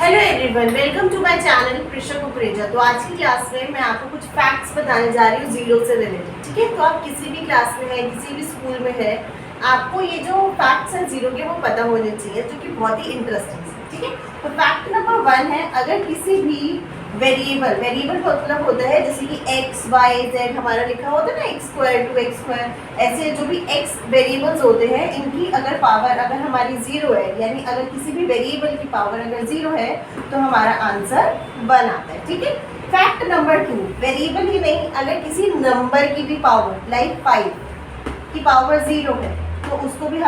Hello everyone, welcome to my channel Prisha Kukreja. तो आज की क्लास में मैं आपको कुछ फैक्ट्स बताने जा रही हूँ जीरो से रिलेटेड। ठीक है, तो आप किसी भी क्लास में है, किसी भी स्कूल में है, आपको ये जो फैक्ट्स हैं जीरो के वो पता होने चाहिए, जो कि बहुत ही इंटरेस्टिंग है। ठीक है, तो फैक्ट नंबर 1 है, अगर किसी भी वेरिएबल का मतलब होता है जैसे कि एक्स वाई जेड हमारा लिखा होता है ना, x square to x square, ऐसे जो भी एक्स वेरिएबल्स होते हैं इनकी अगर पावर अगर हमारी जीरो है, यानी अगर किसी भी वेरिएबल की पावर अगर जीरो है तो हमारा आंसर 1 आता है। ठीक है, फैक्ट नंबर 2, वेरिएबल ही नहीं, अगर किसी नंबर की भी पावर लाइक 5 की पावर जीरो है तो उसको भी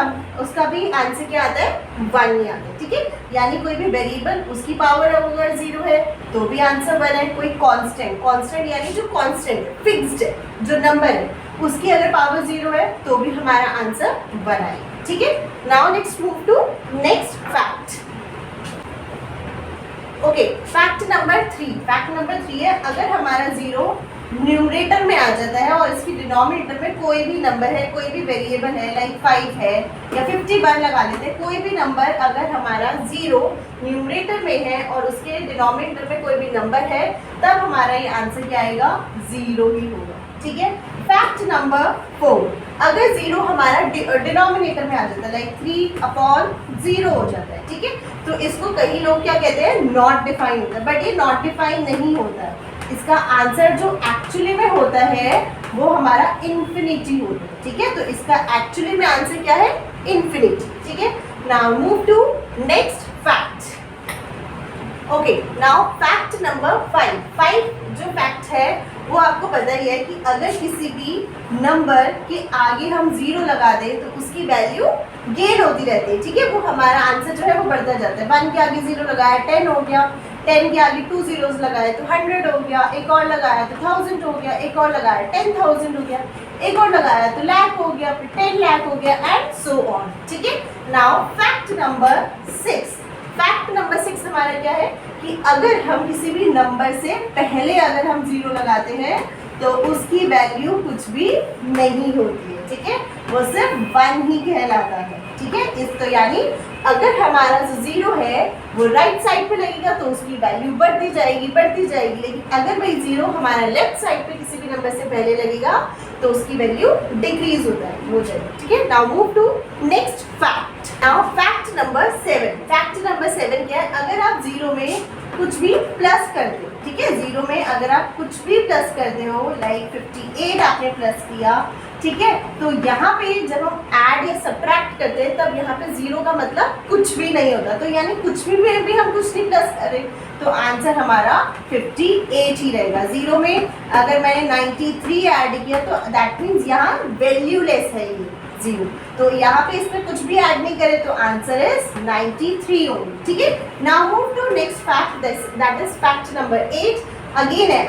उसका भी आंसर क्या आता है, 1 ही आता है। ठीक है, यानी कोई भी वेरिएबल उसकी पावर अगर जीरो है तो भी आंसर 1 है। कोई कांस्टेंट यानी जो कांस्टेंट फिक्स्ड है, जो नंबर है उसकी अगर पावर जीरो है तो भी हमारा आंसर 1 आएगा। ठीक है, now let's move to next fact. Okay, fact number 3 है, अगर हमारा जीरो न्यूमरेटर में आ जाता है और इसकी डिनोमिनेटर में कोई भी नंबर है, कोई भी वेरिएबल है लाइक 5 है या 51 लगा लेते हैं, कोई भी नंबर अगर हमारा जीरो न्यूमरेटर में है और उसके डिनोमिनेटर में कोई भी नंबर है तब हमारा ये आंसर क्या आएगा, जीरो ही होगा। ठीक है, फैक्ट नंबर 4, अगर जीरो हमारा डिनोमिनेटर में आ जाता है लाइक 3/0 हो जाता है। ठीक है, तो इसको कई लोग क्या कहते हैं, नॉट डिफाइन होता है, बट ये नॉट डिफाइन नहीं होता है। इसका आंसर जो एक्चुअली में होता है वो हमारा इन्फिनिटी होता है। ठीक है, तो इसका एक्चुअली में आंसर क्या है, इन्फिनिटी। ठीक है, now move to next fact. Okay, now fact number 5 जो फैक्ट है वो आपको पता ही है कि अगर किसी भी नंबर के आगे हम जीरो लगा दें तो उसकी वैल्यू गेन होती रहती है। ठीक है, वो हमारा आंसर जो है वो बढ़ता जाता है। 1 के आगे जीरो लगाया 10 हो गया, 10 के आगे 2 zeros लगाए तो 100 हो गया, एक और लगाया तो 1000 हो गया, एक और लगाया 10,000 हो गया, एक और लगाया तो लाख हो गया, फिर 10 लाख हो गया एंड सो ऑन। ठीक है, नाउ फैक्ट नंबर 6 हमारा क्या है कि अगर हम किसी भी नंबर से पहले अगर हम जीरो लगाते हैं तो उसकी वैल्यू कुछ भी नहीं होती है। ठीक है, वो सिर्फ 1 ही कहलाता है। ठीक है, इस तो यानी अगर हमारा जो जीरो है वो राइट साइड पे लगेगा तो उसकी वैल्यू बढ़ती जाएगी, लेकिन अगर भाई जीरो हमारा लेफ्ट साइड पे किसी भी नंबर से पहले लगेगा तो उसकी वैल्यू डिक्रीज हो जाएगी। ठीक है, now move to next fact. Now fact number 7 क्या है, अगर आप जीरो में कुछ भी प्लस करते हो, ठीक है, जीरो में अगर आप कुछ भी प्लस करते हो लाइक 58 आपने प्लस किया, ठीक है, तो यहाँ पे जब हम ऐड या सब्ट्रैक्ट करते हैं तब यहाँ पे जीरो का मतलब कुछ भी नहीं होता, तो यानी कुछ भी हम कुछ नहीं प्लस करें तो आंसर हमारा 58 ही रहेगा। जीरो में अगर मैंने 93 ऐड किया तो दैट मीन्स यहाँ वैल्यूलेस है ये जीरो, तो यहाँ पे इसमें कुछ भी ऐड नहीं करे तो आंसर इज 93 ओनली। ठीक है, now move to next fact, that is fact number 8। Again है,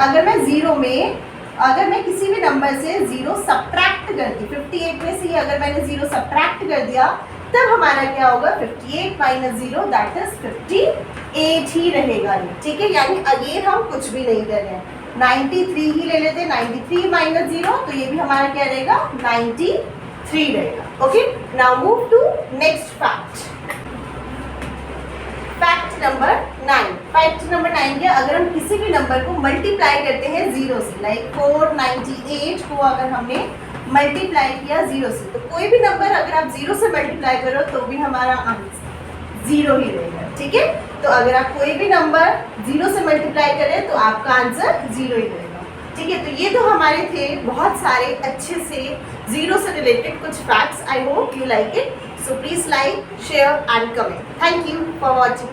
अगर मैं किसी भी नंबर से जीरो सब्ट्रैक्ट करती, 58 में से अगर मैंने जीरो सब्ट्रैक्ट कर दिया तब हमारा क्या होगा, 58 - 0 दैट इज 58 ही रहेगा ये। ठीक है, यानी अगेन हम कुछ भी नहीं कर रहे हैं, 93 ही ले लेते हैं, 93 - 0 तो ये भी हमारा क्या रहेगा, 93 रहेगा। Okay, now move to next fact, fact number 9 क्या, अगर हम किसी भी नंबर को मल्टीप्लाई करते हैं जीरो से लाइक 498 को अगर हमने मल्टीप्लाई किया जीरो से, तो कोई भी नंबर अगर आप जीरो से मल्टीप्लाई करो तो भी हमारा आंसर जीरो ही रहेगा। ठीक है, तो अगर आप कोई भी नंबर जीरो से मल्टीप्लाई करें तो आपका आंसर जीरो ही रहेगा। ठीक है, तो ये तो हमारे थे बहुत सारे अच्छे से जीरो से रिलेटेड कुछ facts. I hope you like it, so please like, share and comment. Thank you for watching.